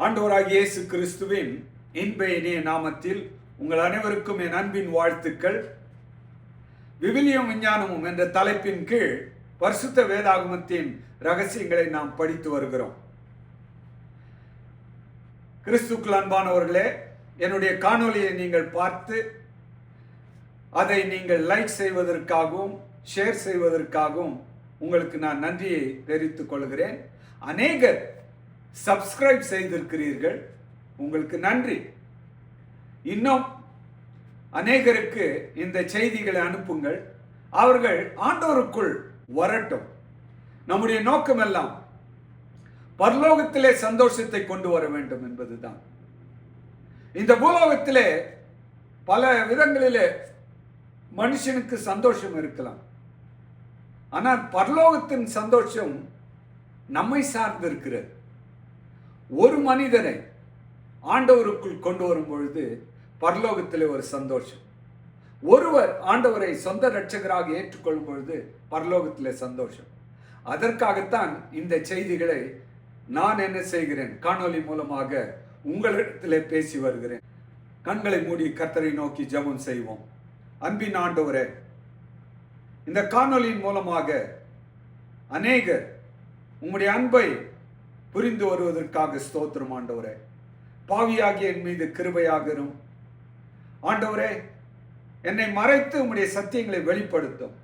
ஆண்டவராகிய இயேசு கிறிஸ்துவின் இன்ப இனிய நாமத்தில் உங்கள் அனைவருக்கும் என் அன்பின் வாழ்த்துக்கள். விவிலியம் விஞ்ஞானமும் என்ற தலைப்பின் கீழ் பரிசுத்த வேதாகமத்தின் ரகசியங்களை நாம் படித்து வருகிறோம். கிறிஸ்துக்குள் அன்பானவர்களே, என்னுடைய காணொலியை நீங்கள் பார்த்து அதை நீங்கள் லைக் செய்வதற்காகவும் ஷேர் செய்வதற்காகவும் உங்களுக்கு நான் நன்றியை தெரிவித்துக் கொள்கிறேன். அநேகர் சப்ஸ்கிரைப் செய்திருக்கிறீர்கள், உங்களுக்கு நன்றி. இன்னும் அநேகருக்கு இந்த செய்திகளை அனுப்புங்கள். அவர்கள் ஆண்டவருக்குள் வரட்டும். நம்முடைய நோக்கம் எல்லாம் பரலோகத்திலே சந்தோஷத்தை கொண்டு வர வேண்டும் என்பதுதான். இந்த பூலோகத்திலே பல விதங்களிலே மனுஷனுக்கு சந்தோஷம் இருக்கலாம், ஆனால் பரலோகத்தின் சந்தோஷம் நம்மை சார்ந்து இருக்கிறது. ஒரு மனிதனை ஆண்டவருக்குள் கொண்டு வரும் பொழுது பரலோகத்திலே ஒரு சந்தோஷம். ஒருவர் ஆண்டவரை சொந்த இரட்சகராக ஏற்றுக்கொள்ளும் பொழுது பரலோகத்திலே சந்தோஷம். அதற்காகத்தான் இந்த செய்திகளை நான் என்ன செய்கிறேன், காணொலி மூலமாக உங்களிடத்திலே பேசி வருகிறேன். கண்களை மூடி கர்த்தரை நோக்கி ஜெபம் செய்வோம். அன்பின் ஆண்டவரே, இந்த காணொலியின் மூலமாக அநேகர் உம்முடைய அன்பை புரிந்து வருவதற்காக ஸ்தோத்திரம் ஆண்டவரே. பாவியாகிய என் மீது கிருபையாகிரும் ஆண்டவரே. என்னை மறைத்து உம்முடைய சத்தியங்களை வெளிப்படுத்தும்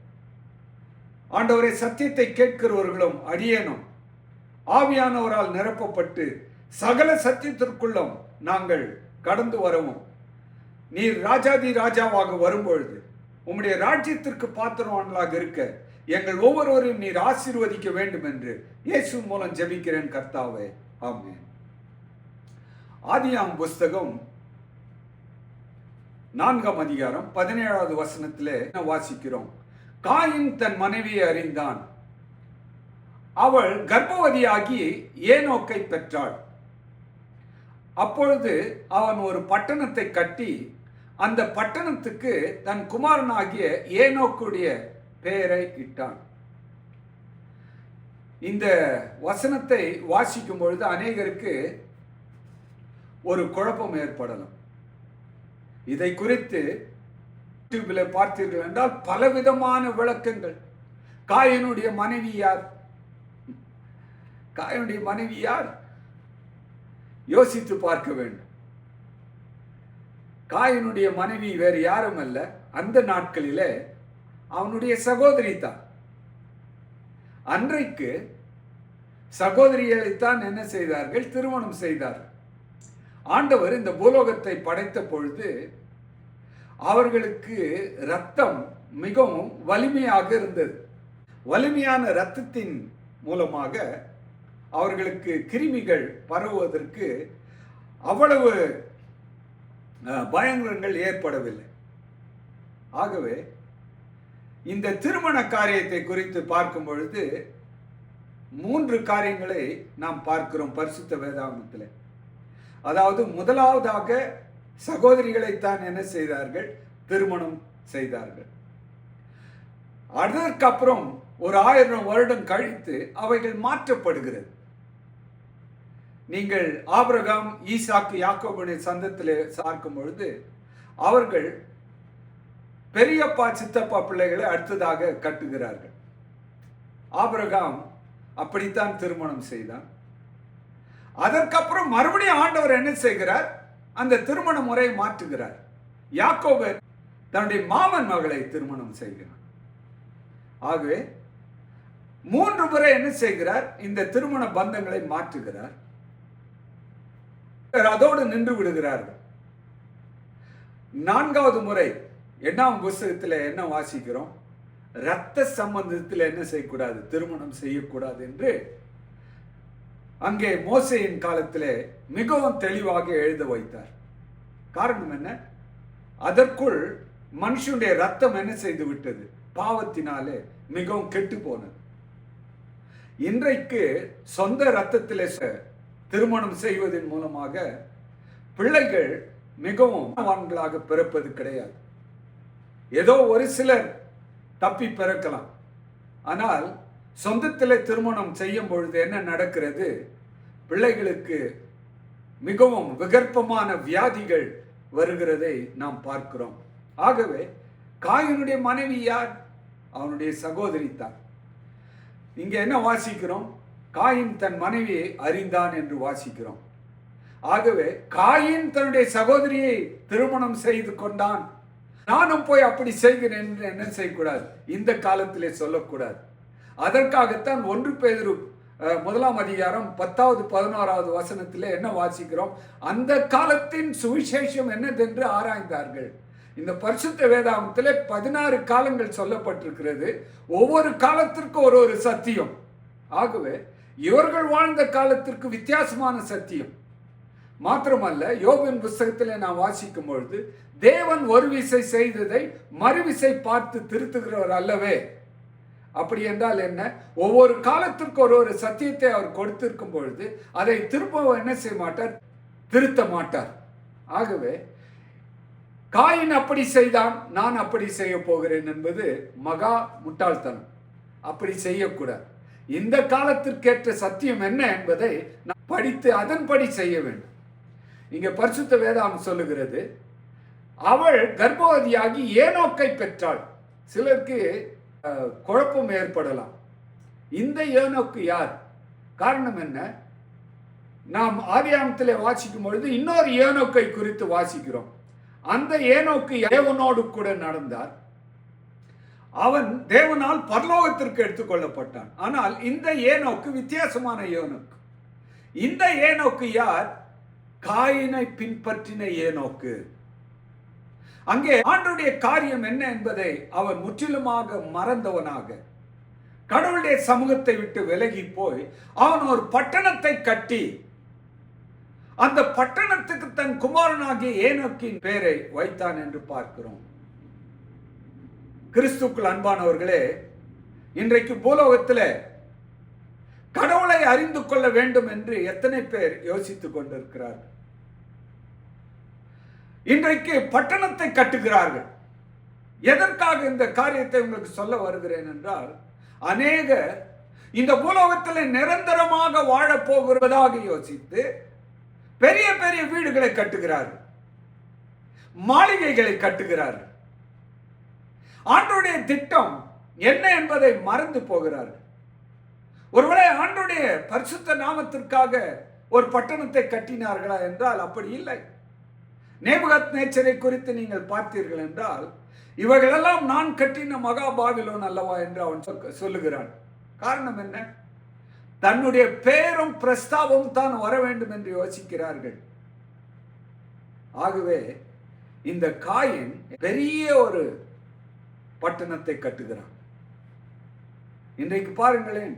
ஆண்டவரே. சத்தியத்தை கேட்கிறவர்களும் அடியேனும் ஆவியானவரால் நிரப்பப்பட்டு சகல சத்தியத்திற்குள்ளும் நாங்கள் கடந்து வரவும், நீர் ராஜாதி ராஜாவாக வரும்பொழுது உம்முடைய ராஜ்யத்திற்கு பாத்திரவான்களாக இருக்க எங்கள் ஒவ்வொருவரையும் நீர் ஆசீர்வதிக்க வேண்டும் என்று இயேசு மூலம் ஜெபிக்கிறேன் கர்த்தாவே, ஆமென். ஆதியாகமம் புஸ்தகம் 4ஆம் அதிகாரம் 17வது வசனத்திலே வாசிக்கிறோம். காயின் தன் மனைவியை அறிந்தான், அவள் கர்ப்பவதியாகி ஏனோக்கை பெற்றாள். அப்பொழுது அவன் ஒரு பட்டணத்தை கட்டி அந்த பட்டணத்துக்கு தன் குமாரனாகிய ஏனோக்குடைய பெயரை இட்டான். இந்த வசனத்தை வாசிக்கும் பொழுது அநேகருக்கு ஒரு குழப்பம் ஏற்படலாம். இதை குறித்து யூடியூபில் பார்த்தீர்கள் என்றால் பலவிதமான விளக்கங்கள். காயினுடைய மனைவி யார்? காயினுடைய மனைவி யார்? யோசித்து பார்க்க வேண்டும். காயினுடைய மனைவி வேறு யாரும் அல்ல, அந்த நாட்களிலே அவனுடைய சகோதரி தான். அன்றைக்கு சகோதரிகளைத்தான் என்ன செய்தார்கள்? திருமணம் செய்தார்கள். ஆண்டவர் இந்த பூலோகத்தை படைத்த பொழுது அவர்களுக்கு இரத்தம் மிகவும் வலிமையாக இருந்தது. வலிமையான இரத்தத்தின் மூலமாக அவர்களுக்கு கிருமிகள் பரவுவதற்கு அவ்வளவு பயங்கரங்கள் ஏற்படவில்லை. ஆகவே இந்த திருமண காரியத்தை குறித்து பார்க்கும் பொழுது 3 காரியங்களை நாம் பார்க்கிறோம் பரிசுத்த வேதாகமத்தில். அதாவது முதலாவதாக சகோதரிகளைத்தான் என்ன செய்தார்கள்? திருமணம் செய்தார்கள். அதற்கப்புறம் ஒரு 1000 வருடம் கழித்து அவைகள் மாற்றப்படுகிறது. நீங்கள் ஆபிரகாம், ஈசாக்கு, யாக்கோபுடைய சந்தத்திலே பார்க்கும் பொழுது அவர்கள் பெரியப்பா சித்தப்பா பிள்ளைகளை அடுத்ததாக கட்டுகிறார்கள். ஆபிரகாம் அப்படித்தான் திருமணம் செய்தான். அதற்கப்புறம் மறுபடியும் ஆண்டவர் என்ன செய்கிறார்? அந்த திருமண முறையை மாற்றுகிறார். யாக்கோபு தன்னுடைய மாமன் மகளை திருமணம் செய்கிறார். ஆகவே 3 முறை என்ன செய்கிறார்? இந்த திருமண பந்தங்களை மாற்றுகிறார். அதோடு நின்று விடுகிறார்கள். 4வது முறை 8ஆம் புஸ்தகத்தில் என்ன வாசிக்கிறோம்? இரத்த சம்பந்தத்தில் என்ன செய்யக்கூடாது? திருமணம் செய்யக்கூடாது என்று அங்கே மோசேயின் காலத்திலே மிகவும் தெளிவாக எழுத வைத்தார். காரணம் என்ன? அதற்குள் மனுஷனுடைய ரத்தம் என்ன செய்து விட்டது? பாவத்தினாலே மிகவும் கெட்டு போனது. இன்றைக்கு சொந்த இரத்தத்திலே திருமணம் செய்வதன் மூலமாக பிள்ளைகள் மிகவும் வான்களாக பிறப்பது கிடையாது. ஏதோ ஒரு சிலர் தப்பி பிறக்கலாம். ஆனால் சொந்தத்தில் திருமணம் செய்யும் பொழுது என்ன நடக்கிறது? பிள்ளைகளுக்கு மிகவும் விகற்பமான வியாதிகள் வருகிறதை நாம் பார்க்கிறோம். ஆகவே காயினுடைய மனைவி யார்? அவனுடைய சகோதரி தான். இங்க என்ன வாசிக்கிறோம்? காயின் தன் மனைவியை அறிந்தான் என்று வாசிக்கிறோம். ஆகவே காயின் தன்னுடைய சகோதரியை திருமணம் செய்து கொண்டான், நானும் போய் அப்படி செய்கிறேன் என்று என்ன செய்யக்கூடாது, இந்த காலத்திலே சொல்லக்கூடாது. அதற்காகத்தான் 1 பேதுரு 1 அதிகாரம் 10வது 11வது வசனத்திலே என்ன வாசிக்கிறோம்? அந்த காலத்தின் சுவிசேஷம் என்னதென்று ஆராய்ந்தார்கள். இந்த பரிசுத்த வேதாகமத்திலே 16 காலங்கள் சொல்லப்பட்டிருக்கிறது. ஒவ்வொரு காலத்திற்கு ஒரு சத்தியம். ஆகவே இவர்கள் வாழ்ந்த காலத்திற்கு வித்தியாசமான சத்தியம். மாத்திரமல்ல, யோபின் புஸ்தகத்திலே நாம் வாசிக்கும் பொழுது தேவன் ஒரு விசை செய்ததை மறுவிசை பார்த்து திருத்துகிறவர் அல்லவே. அப்படி என்றால் என்ன? ஒவ்வொரு காலத்திற்கு ஒரு சத்தியத்தை அவர் கொடுத்திருக்கும் பொழுது அதை திரும்ப என்ன செய்ய மாட்டார்? திருத்த மாட்டார். ஆகவே காயின் அப்படி செய்தான், நான் அப்படி செய்ய போகிறேன் என்பது மகா முட்டாள்தனம். அப்படி செய்யக்கூடாது. இந்த காலத்திற்கேற்ற சத்தியம் என்ன என்பதை நாம் படித்து அதன்படி செய்ய வேண்டும். இங்க பரிசுத்த வேதாகம் சொல்லுகிறது, அவள் கர்ப்பவதியாகி ஏனோக்கை பெற்றாள். சிலருக்கு குழப்பம் ஏற்படலாம். இந்த ஏனோக்கு யார்? காரணம் என்ன? நாம் ஆதியாகமத்திலே வாசிக்கும் பொழுது இன்னொரு ஏனோக்கை குறித்து வாசிக்கிறோம். அந்த ஏனோக்கு தேவனோடு கூட நடந்தார். அவன் தேவனால் பரலோகத்திற்கு எடுத்துக்கொள்ளப்பட்டான். ஆனால் இந்த ஏனோக்கு வித்தியாசமான ஏனோக்கு. இந்த ஏனோக்கு யார்? காயினை பின்பற்றின ஏனோக்கு. அங்கே ஆண்டவருடைய காரியம் என்ன என்பதை அவன் முற்றிலுமாக மறந்தவனாக கடவுளுடைய சமூகத்தை விட்டு விலகி போய் அவன் ஒரு பட்டணத்தை கட்டி அந்த பட்டணத்துக்கு தன் குமாரனாகிய ஏனோக்கின் பெயரை வைத்தான் என்று பார்க்கிறோம். கிறிஸ்துக்குள் அன்பானவர்களே, இன்றைக்கு பூலோகத்தில் கடவுளை அறிந்து கொள்ள வேண்டும் என்று எத்தனை பேர் யோசித்துக் கொண்டிருக்கிறார்கள்? இன்றைக்கு பட்டணத்தை கட்டுகிறார்கள். எதற்காக இந்த காரியத்தை உங்களுக்கு சொல்ல வருகிறேன் என்றால், அநேகர் இந்த பூலோகத்தில் நிரந்தரமாக வாழப் போகிறதாக யோசித்து பெரிய பெரிய வீடுகளை கட்டுகிறார்கள், மாளிகைகளை கட்டுகிறார்கள். ஆண்டவருடைய திட்டம் என்ன என்பதை மறந்து போகிறார்கள். ஒருவேளை ஆண்டவருடைய பரிசுத்த நாமத்திற்காக ஒரு பட்டணத்தை கட்டினார்களா என்றால் அப்படி இல்லை. நேபுகாத்நேச்சரை குறித்து நீங்கள் பார்த்தீர்கள் என்றால், இவைகளெல்லாம் நான் கட்டின மகா பாபிலோன் அல்லவா என்று அவன் சொல்லுகிறான். காரணம் என்ன? தன்னுடைய பேரும் பிரஸ்தாபம் தான் வர வேண்டும் என்று யோசிக்கிறார்கள். ஆகவே இந்த காயின் பெரிய ஒரு பட்டணத்தை கட்டுகிறான். இன்றைக்கு பாருங்களேன்,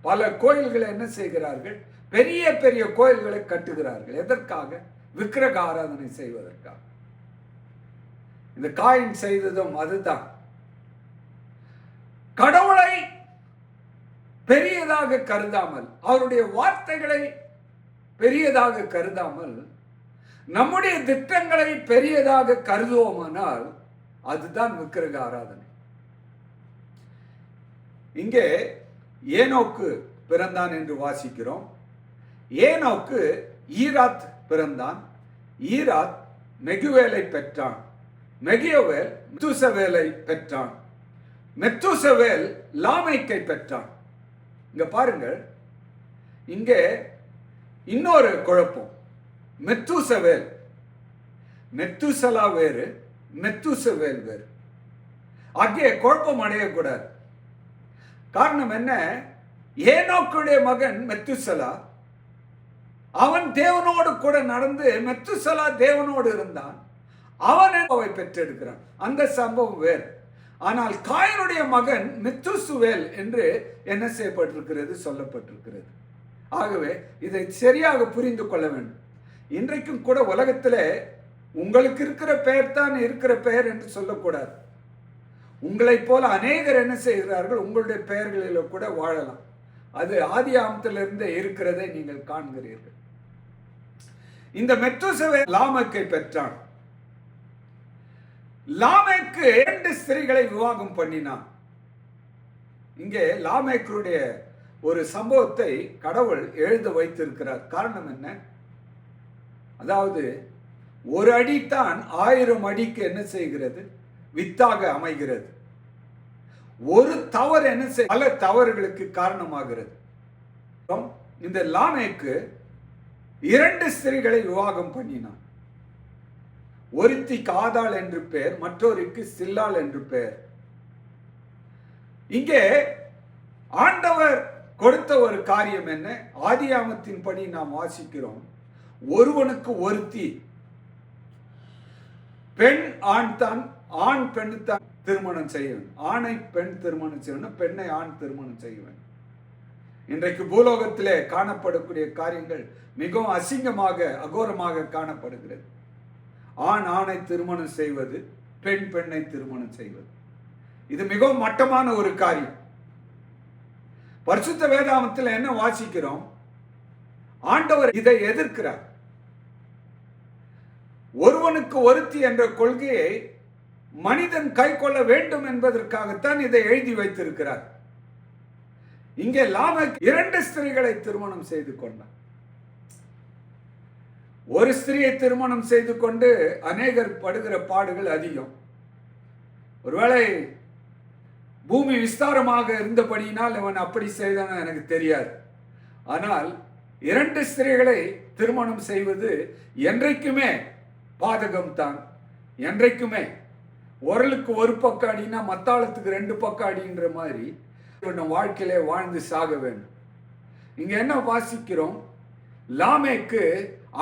பல கோயில்களை என்ன செய்கிறார்கள்? பெரிய பெரிய கோயில்களை கட்டுகிறார்கள். எதற்காக? விக்கிரக ஆராதனை செய்வதற்காக. இந்த காயின் செய்ததும் அதுதான். கடவுளை பெரியதாக கருதாமல், அவருடைய வார்த்தைகளை பெரியதாக கருதாமல், நம்முடைய திட்டங்களை பெரியதாக கருதுவோமானால் அதுதான் விக்கிரக ஆராதனை. இங்கே ஏனோக்கு பிறந்தான் என்று வாசிக்கிறோம். ஏனோக்கு ஈராத் பிறந்தான். ஈராத் மெகுவேலை பெற்றான். மெகுவேல் மெத்துசவேலை பெற்றான். மெத்துசவேல் லாமேக்கை பெற்றான். இங்க பாருங்கள், இங்கே இன்னொரு குழப்பம். மெத்துசவேல், மெத்துசலா வேறு, மெத்துசவேல் வேறு. ஆகிய குழப்பம் அடையக்கூடாது. காரணம் என்ன? ஏனோக்குடைய மகன் மெத்துசலா, அவன் தேவனோடு கூட நடந்து, மெத்துசலா தேவனோடு இருந்தான், அவன் அவை பெற்றெடுக்கிறான். அந்த சம்பவம் வேறு. ஆனால் காயினுடைய மகன் மெத்துசுவேல் என்று என்ன செய்யப்பட்டிருக்கிறது? சொல்லப்பட்டிருக்கிறது. ஆகவே இதை சரியாக புரிந்து கொள்ள வேண்டும். இன்றைக்கும் கூட உலகத்தில் உங்களுக்கு இருக்கிற பெயர் தான் இருக்கிற பெயர் என்று சொல்லக்கூடாது. உங்களை போல அநேகர் என்ன செய்கிறார்கள்? உங்களுடைய பெயர்களில் கூட வாழலாம். அது ஆதியாகமத்திலிருந்து இருக்கிறதை நீங்கள் காண்கிறீர்கள். இந்த மெத்துசவேல் லாமேக்கை பெற்றான். லாமேக்கு 2 ஸ்திரீகளை விவாகம் பண்ணினான். இங்கே லாமேக்குடைய ஒரு சம்பவத்தை கடவுள் எழுத வைத்திருக்கிறார். காரணம் என்ன? அதாவது ஒரு அடி தான் 1000 அடிக்கு என்ன செய்கிறது? வித்தாக அமைகிறது. ஒரு தவறு என்ன பல தவறுகளுக்கு காரணமாகிறது. இந்த லாமேக்கு 2 ஸ்திரீகளை விவாகம் பண்ணினான். ஒருத்திக்கு ஆதாள் என்று பெயர், மற்றொருக்கு சில்லாள் என்று பெயர். இங்கே ஆண்டவர் கொடுத்த ஒரு காரியம் என்ன? ஆதியாகமத்தின்படி நாம் வாசிக்கிறோம், ஒருவனுக்கு ஒருத்தி, பெண் ஆண் தான், ஆண் பெண் தான் திருமணம் செய்யணும். ஆணை பெண் திருமணம் செய்யணும், பெண்ணை ஆண் திருமணம் செய்யணும். இன்றைக்கு பூலோகத்திலே காணப்படக்கூடிய காரியங்கள் மிகவும் அசிங்கமாக, அகோரமாக காணப்படுகிறது. ஆண் ஆணை திருமணம் செய்வது, பெண் பெண்ணை திருமணம் செய்வது, இது மிகவும் மட்டமான ஒரு காரியம். பரிசுத்த வேதாகமத்தில் என்ன வாசிக்கிறோம்? ஆண்டவர் இதை எதிர்க்கிறார். ஒருவனுக்கு ஒருத்தி என்ற கொள்கையை மனிதன் கை கொள்ள வேண்டும் என்பதற்காகத்தான் இதை எழுதி வைத்திருக்கிறார். இங்கே லாமேக் 2 ஸ்திரீகளை திருமணம் செய்து கொண்டார். ஒரு ஸ்திரியை திருமணம் செய்து கொண்டு அநேகர் படுகிற பாடுகள் அதிகம். ஒருவேளை பூமி விஸ்தாரமாக இருந்தபடியினால் அவன் அப்படி செய்தான் எனக்கு தெரியாது. ஆனால் 2 ஸ்திரீகளை திருமணம் செய்வது என்றைக்குமே பாதகம் தான். என்றைக்குமே உரலுக்கு ஒரு பக்கம் அடினா மத்தாளத்துக்கு 2 பக்கம் அடின்ற மாதிரி வாழ்க்கையிலே வாழ்ந்து சாக வேண்டும். இங்க என்ன வாசிக்கிறோம்? லாமேக்கு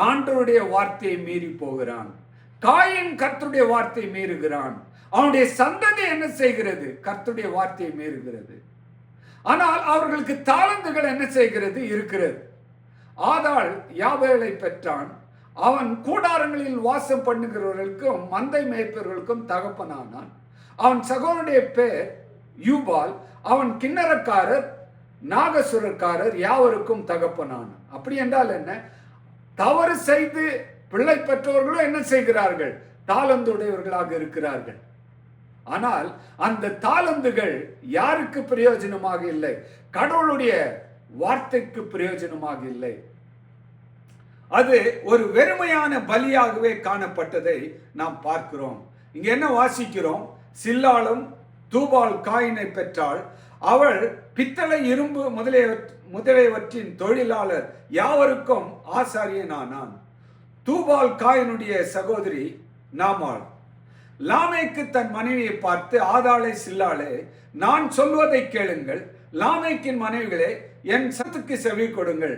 ஆண்டவருடைய வார்த்தையை மீறி போகிறான். காயின் கர்த்தருடைய வார்த்தையை மீறுகிறான். அவனுடைய சந்ததி என்ன செய்கிறது? கர்த்தருடைய வார்த்தையை மீறுகிறது. ஆனால் அவர்களுக்கு தாளந்துகள் என்ன செய்கிறது? இருக்கிறது. ஆதாள் யாபேலை பெற்றான். அவன் கூடாரங்களில் வாசம் பண்ணுகிறவர்களுக்கும் மந்தை மேய்ப்பவர்களுக்கும் தகப்பனானான். அவன் சகோதரனுடைய பேர் யூபால். அவன் கிண்ணறக்காரர், நாகசுரக்காரர் யாவருக்கும் தகப்பனானான். அப்படி என்றால் என்ன? தவறு செய்து பிள்ளை பெற்றவர்களும் என்ன செய்கிறார்கள்? தாளந்துடையவர்களாக இருக்கிறார்கள். ஆனால் அந்த தாளந்துகள் யாருக்கு பிரயோஜனமாக இல்லை? கடவுளுடைய வார்த்தைக்கு பிரயோஜனமாக இல்லை. அது ஒரு வெறுமையான பலியாகவே காணப்பட்டதை நாம் பார்க்கிறோம். இங்க என்ன வாசிக்கிறோம்? சில்லாளும் தூபால் காயினை பெற்றாள். அவள் பித்தளை, இரும்பு முதலியவற்றின் தொழிலாளர் யாவருக்கும் ஆசாரியனானான். தூபால் காயினுடைய சகோதரி நாமாள். லாமேக்கு தன் மனைவியை பார்த்து, ஆதாளே சில்லாளே, நான் சொல்வதை கேளுங்கள். லாமேக்கின் மனைவிகளே, என் சத்துக்கு செவி கொடுங்கள்.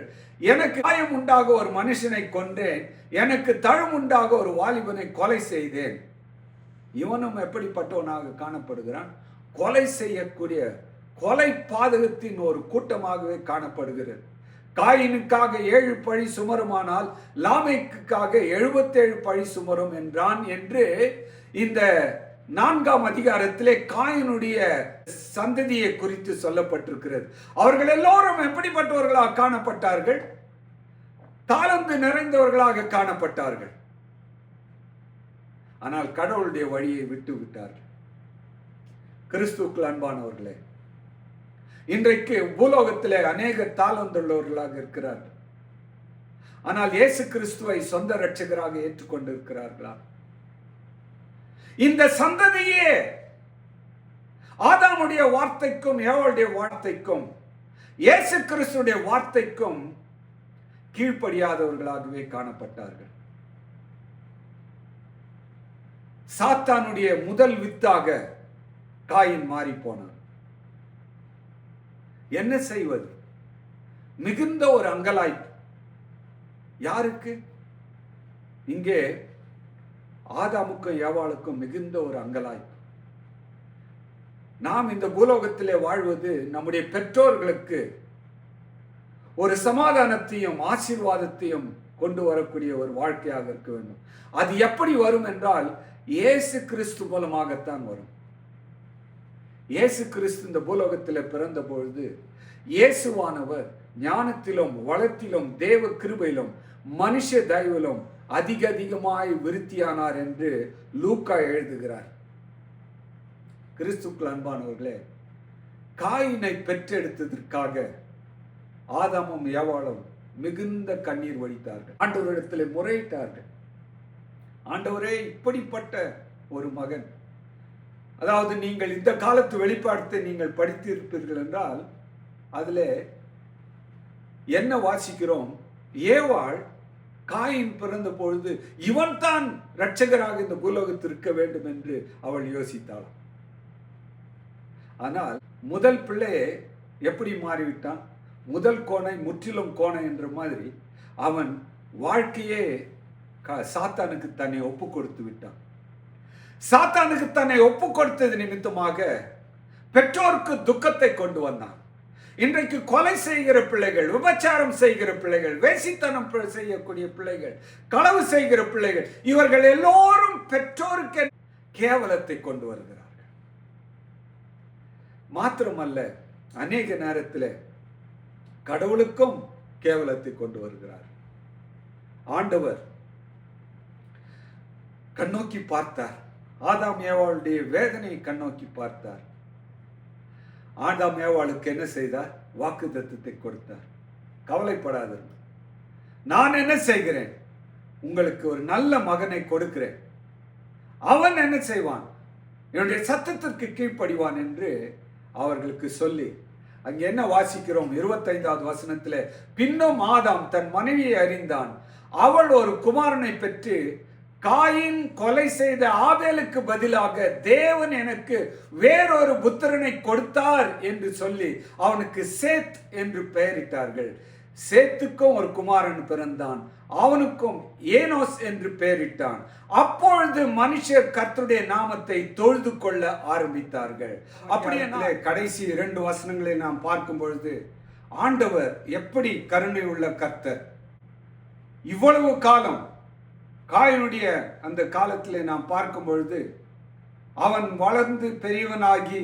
எனக்கு காயம் உண்டாக ஒரு மனுஷனை கொன்றேன், எனக்கு தழும் உண்டாக ஒரு வாலிபனை கொலை செய்தேன். இவனும் எப்படிப்பட்டவனாக காணப்படுகிறான்? கொலை செய்யக்கூடிய கொலை பாதகத்தின் ஒரு கூட்டமாகவே காணப்படுகிறது. காயினுக்காக 7 பழி சுமருமானால் லாமேக்குக்காக 77 பழி சுமரும் என்றான் என்று இந்த 4ஆம் அதிகாரத்திலே காயினுடைய சந்ததியை குறித்து சொல்லப்பட்டிருக்கிறது. அவர்கள் எல்லோரும் எப்படிப்பட்டவர்களாக காணப்பட்டார்கள்? தாளந்து நிறைந்தவர்களாக காணப்பட்டார்கள். ஆனால் கடவுளுடைய வழியை விட்டு விட்டார்கள். கிறிஸ்துவுக்குள் அன்பானவர்களே, இன்றைக்கு பூலோகத்திலே அநேக தாளந்துள்ளவர்களாக இருக்கிறார்கள். ஆனால் இயேசு கிறிஸ்துவை சொந்த இரட்சகராக ஏற்றுக்கொண்டிருக்கிறார்களா? இந்த சந்ததியே ஆதாமுடைய வார்த்தைக்கும் ஏவாளுடைய வார்த்தைக்கும் இயேசு கிறிஸ்துடைய வார்த்தைக்கும் கீழ்ப்படியாதவர்களாகவே காணப்பட்டார்கள். சாத்தானுடைய முதல் வித்தாக காயின் மாறி போனார். என்ன செய்வது? மிகுந்த ஒரு அங்கலாய்ப்பு. யாருக்கு? இங்கே ஆதாமுக்கும் ஏவாளுக்கும் மிகுந்த ஒரு அங்கலாய்ப்பு. நாம் இந்த பூலோகத்திலே வாழ்வது நம்முடைய பெற்றோர்களுக்கு ஒரு சமாதானத்தையும் ஆசீர்வாதத்தையும் கொண்டு வரக்கூடிய ஒரு வாழ்க்கையாக இருக்க வேண்டும். அது எப்படி வரும் என்றால் இயேசு கிறிஸ்து மூலமாகத்தான் வரும். இயேசு கிறிஸ்து இந்த பூலோகத்தில் பிறந்த பொழுது இயேசுவானவர் ஞானத்திலும் வளத்திலும் தேவ கிருபையிலும் மனுஷ தயவிலும் அதிகமாய் விருத்தியானார் என்று லூக்கா எழுதுகிறார். கிறிஸ்துக்குள் அன்பானவர்களே, காயினை பெற்றெடுத்ததற்காக ஆதாமும் ஏவாளும் மிகுந்த கண்ணீர் வடித்தார்கள். ஆண்டவரிடத்தில் முறையிட்டார்கள். ஆண்டவரே, இப்படிப்பட்ட ஒரு மகன், அதாவது நீங்கள் இந்த காலத்து வெளிப்பாடத்தை நீங்கள் படித்திருப்பீர்கள் என்றால் அதில் என்ன வாசிக்கிறோம்? ஏவாள் காயின் பிறந்த பொழுது இவன் தான் இரட்சகராக இந்த பூலோகத்தில் இருக்க வேண்டும் என்று அவள் யோசித்தாள். ஆனால் முதல் பிள்ளையை எப்படி மாறிவிட்டான்? முதல் கோணை முற்றிலும் கோணை என்ற மாதிரி அவன் வாழ்க்கையே சாத்தானுக்கு தன்னை ஒப்பு கொடுத்து விட்டான். சாத்தானுக்கு தன்னை ஒப்பு கொடுத்தது நிமித்தமாக பெற்றோருக்கு துக்கத்தை கொண்டு வந்தான். இன்றைக்கு கொலை செய்கிற பிள்ளைகள், விபச்சாரம் செய்கிற பிள்ளைகள், வேசித்தனம் செய்யக்கூடிய பிள்ளைகள், களவு செய்கிற பிள்ளைகள், இவர்கள் எல்லோரும் பெற்றோருக்கு கேவலத்தை கொண்டு வருகிறார்கள். மாத்திரமல்ல, அநேக நேரத்தில் கடவுளுக்கும் கேவலத்தை கொண்டு வருகிறார். ஆண்டவர் கண்ணோக்கி பார்த்தார். ஆதாம் ஏவாளுடைய வேதனையை கண்ணோக்கி பார்த்தார். ஆதாம் ஏவாளுக்கு என்ன செய்தார்? வாக்குத்தத்தத்தை கொடுத்தார். கவலைப்படாதீர்கள், நான் என்ன செய்கிறேன்? உங்களுக்கு ஒரு நல்ல மகனை கொடுக்கிறேன். அவன் என்ன செய்வான்? என்னுடைய சத்தத்திற்கு கீழ்ப்படிவான் என்று அவர்களுக்கு சொல்லி, அங்கே என்ன வாசிக்கிறோம்? 25வது வசனத்தில், பின்னும் ஆதாம் தன் மனைவியை அறிந்தான். அவள் ஒரு குமாரனை பெற்று, காயின் கொலை செய்த ஆபேலுக்கு பதிலாக தேவன் எனக்கு வேறொரு புத்திரனை கொடுத்தார் என்று சொல்லி அவனுக்கு சேத் என்று பெயரிட்டார்கள். சேத்துக்கும் ஒரு குமாரன் பிறந்தான். அவனுக்கும் ஏனோஸ் என்று பெயரிட்டான். அப்பொழுது மனுஷர் கர்த்தருடைய நாமத்தை தொழுது கொள்ள ஆரம்பித்தார்கள். அப்படியே கடைசி 2 வசனங்களை நாம் பார்க்கும் பொழுது, ஆண்டவர் எப்படி கருணை உள்ள கர்த்தர்! இவ்வளவு காலம் காயினுடைய அந்த காலத்திலே நாம் பார்க்கும் பொழுது, அவன் வளர்ந்து பெரியவனாகி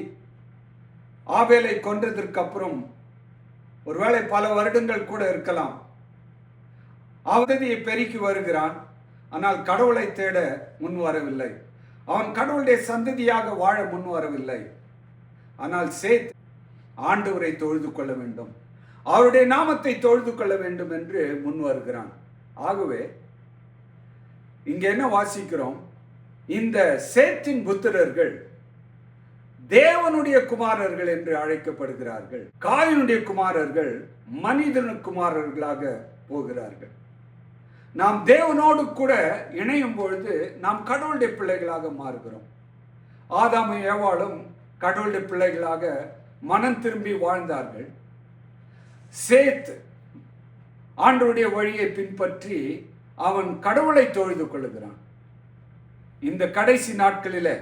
ஆபேலை கொன்றதற்கு அப்புறம் ஒருவேளை பல வருடங்கள் கூட இருக்கலாம், அவதியை பெருக்கி வருகிறான். ஆனால் கடவுளை தேட முன் வரவில்லை. அவன் கடவுளுடைய சந்ததியாக வாழ முன் வரவில்லை. ஆனால் சேத் ஆண்டவரை தொழுது கொள்ள வேண்டும், அவருடைய நாமத்தை தொழுது கொள்ள வேண்டும் என்று முன் வருகிறான். ஆகவே இங்க என்ன வாசிக்கிறோம்? இந்த சேத்தின் புத்திரர்கள் தேவனுடைய குமாரர்கள் என்று அழைக்கப்படுகிறார்கள். காயினுடைய குமாரர்கள் மனிதன குமாரர்களாக போகிறார்கள். நாம் தேவனோடு கூட இணையும் பொழுது நாம் கடவுளுடைய பிள்ளைகளாக மாறுகிறோம். ஆதாமும் ஏவாளும் கடவுளுடைய பிள்ளைகளாக மனம் திரும்பி வாழ்ந்தார்கள். சேத் ஆண்டவருடைய வழியை பின்பற்றி அவன் கடவுளை தொழுது கொள்ளுகிறான். இந்த கடைசி நாட்களில்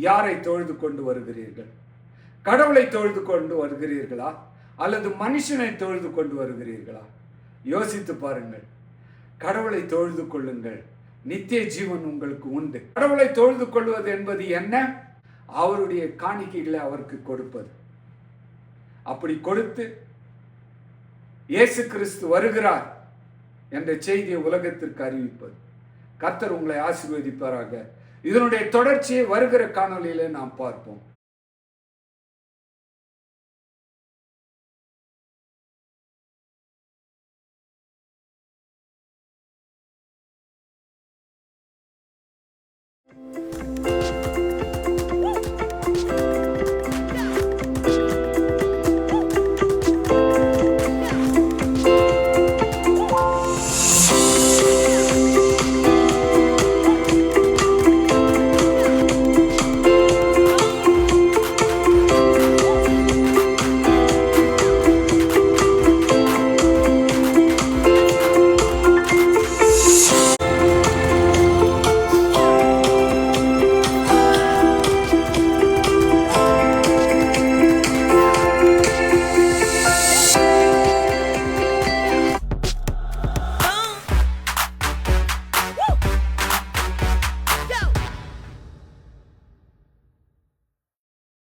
யாரை தொழுது கொண்டு வருகிறீர்கள்? கடவுளை தொழுது கொண்டு வருகிறீர்களா அல்லது மனுஷனை தொழுது கொண்டு வருகிறீர்களா? யோசித்து பாருங்கள். கடவுளை தொழுது கொள்ளுங்கள், நித்திய ஜீவன் உங்களுக்கு உண்டு. கடவுளை தொழுது கொள்வது என்பது என்ன? அவருடைய காணிக்கைகளை அவருக்கு கொடுப்பது. அப்படி கொடுத்து இயேசு கிறிஸ்து வருகிறார் என்ற செய்தியை உலகத்திற்கு அறிவிப்பது. கர்த்தர் உங்களை ஆசீர்வதிப்பாராக. இதனுடைய தொடர்ச்சியை வருகிற காணொளியிலே நாம் பார்ப்போம்.